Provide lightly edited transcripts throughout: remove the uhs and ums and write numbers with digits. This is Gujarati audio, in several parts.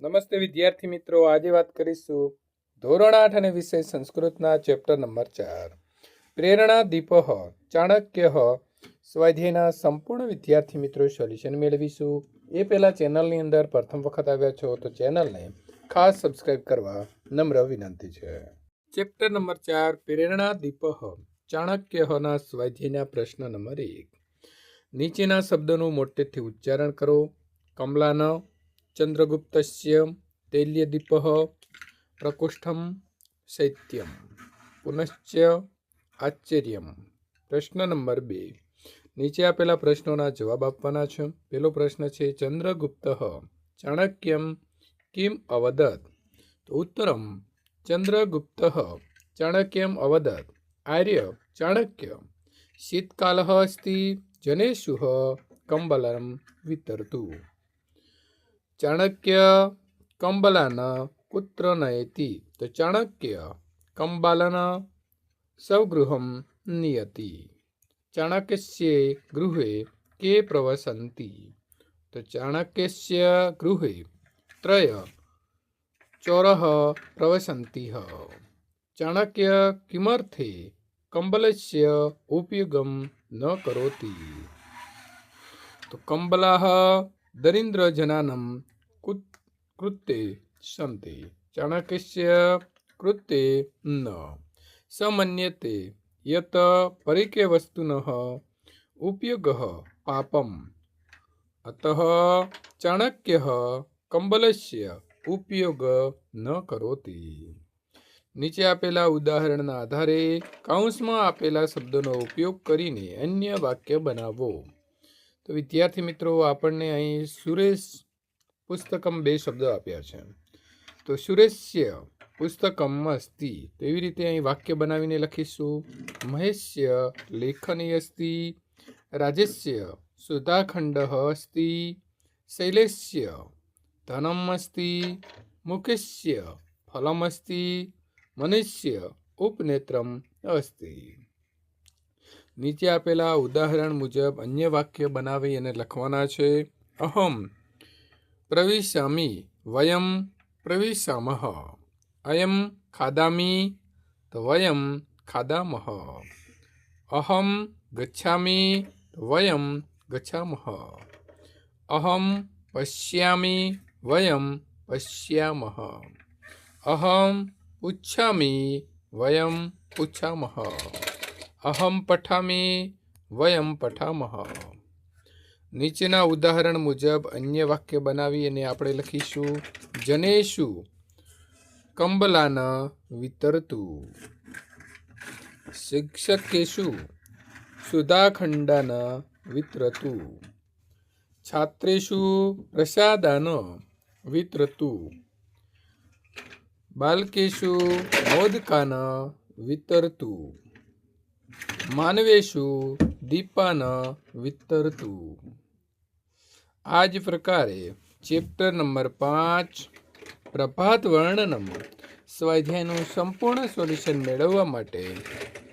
નમસ્તે વિદ્યાર્થી મિત્રો, આજે વાત કરીશું ધોરણ 8 અને વિષય સંસ્કૃતના ચેપ્ટર નંબર 4 પ્રેરણા દીપ ચાણક્ય સ્વાધ્યાયના સંપૂર્ણ વિદ્યાર્થી મિત્રો સોલ્યુશન મેળવીશું. એ પહેલાં ચેનલની અંદર પ્રથમ વખત આવ્યા છો તો ચેનલને ખાસ સબસ્ક્રાઈબ કરવા નમ્ર વિનંતી છે. ચેપ્ટર નંબર 4 પ્રેરણા દીપ ચાણક્યના સ્વાધ્યાયના પ્રશ્ન નંબર 1. નીચેના શબ્દોનું મોટેથી ઉચ્ચારણ કરો. કમલાન, ચંદ્રગુપ્તસ્ય, તૈલ્યદીપ, પ્રકોષ્ઠમ, શૈત્યમ, પુનશ્ચ આશ્ચર્યમ. પ્રશ્ન નંબર 2. નીચે આપેલા પ્રશ્નોના જવાબ આપવાના છે. પહેલો પ્રશ્ન છે, ચંદ્રગુપ્ત ચાણક્યમ કિમ અવદત? તો ઉત્તરમ ચંદ્રગુપ્ત ચાણક્યમ અવદત આર્ય ચાણક્ય શીતકાલ અસ્તિ જનેષુ કંબલમ વિતરતુ. ચાણક્ય કંબલાન કુત્ર નયતિ? તો ચાણક્ય કંબાલન સ્વગૃહમ નિયતિ. ચાણક્યસ્ય ગૃહે કે પ્રવસન્તિ? તો ચાણક્યસ્ય ગૃહે ત્રય ચોરઃ પ્રવસન્તિઃ. ચાણક્ય કિમર્થે કંબલસ્ય ઉપયોગમ ન કરોતિ? તો કંબલાઃ દરિદ્રજનાનાં કૃતે સન્તિ. ચાણક્યસ્ય કૃતે ન સમન્યતે યત પરિકેવસ્તુનઃ ઉપયોગઃ પાપમ અતઃ ચાણક્યઃ કંબલસ્ય ઉપયોગ ન કરોતિ. નીચે આપેલા ઉદાહરણના આધારે કૌંસમાં આપેલા શબ્દોનો ઉપયોગ કરીને અન્ય વાક્ય બનાવો. તો વિદ્યાર્થી મિત્રો, આપણને અહીં સુરેશ પુસ્તકમ 2 શબ્દો આપ્યા છે. તો સુરેશ્ય પુસ્તકમ અસ્તિ, તો એવી રીતે અહીં વાક્ય બનાવીને લખીશું. મહેશ્ય લેખની અસ્તિ, રાજેશ્ય સુધાખંડ અસ્તિ, શૈલેશ્ય ધનમ અસ્તિ, મુકેશ્ય ફલમ અસ્તિ, મનુષ્ય ઉપનેત્રમ અસ્તિ. નીચે આપેલા ઉદાહરણ મુજબ અન્ય વાક્ય બનાવી અને લખવાના છે. અહમ પ્રવિશામિ, વયમ પ્રવિશામઃ. અયમ ખાદામિ, તો વયમ ખાદામઃ. અહમ ગચ્છામિ, વયમ ગચ્છામઃ. અહમ પશ્યામિ, વયમ પશ્યામઃ. અહમ પુચ્છામિ, વયમ પુચ્છામઃ. અહમ પઠામિ, વયમ પઠામઃ. નીચેના ઉદાહરણ મુજબ અન્ય વાક્ય બનાવી અને આપણે લખીશું. જનેષુ કંબલાન વિતરતુ, શિક્ષકેષુ સુધાખંડાન વિતરતુ, છાત્રેષુ પ્રસાદાન વિતરતુ, બાલકેષુ મોદકાન વિતરતુ, માનવેષુ દીપાન વિતરતુ. આ જ પ્રકારે ચેપ્ટર નંબર 5 પ્રભાત વર્ણનમ સ્વાધ્યાયનું સંપૂર્ણ સોલ્યુશન મેળવવા માટે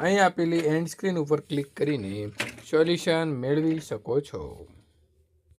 અહીં આપેલી એન્ડ સ્ક્રીન ઉપર ક્લિક કરીને સોલ્યુશન મેળવી શકો છો.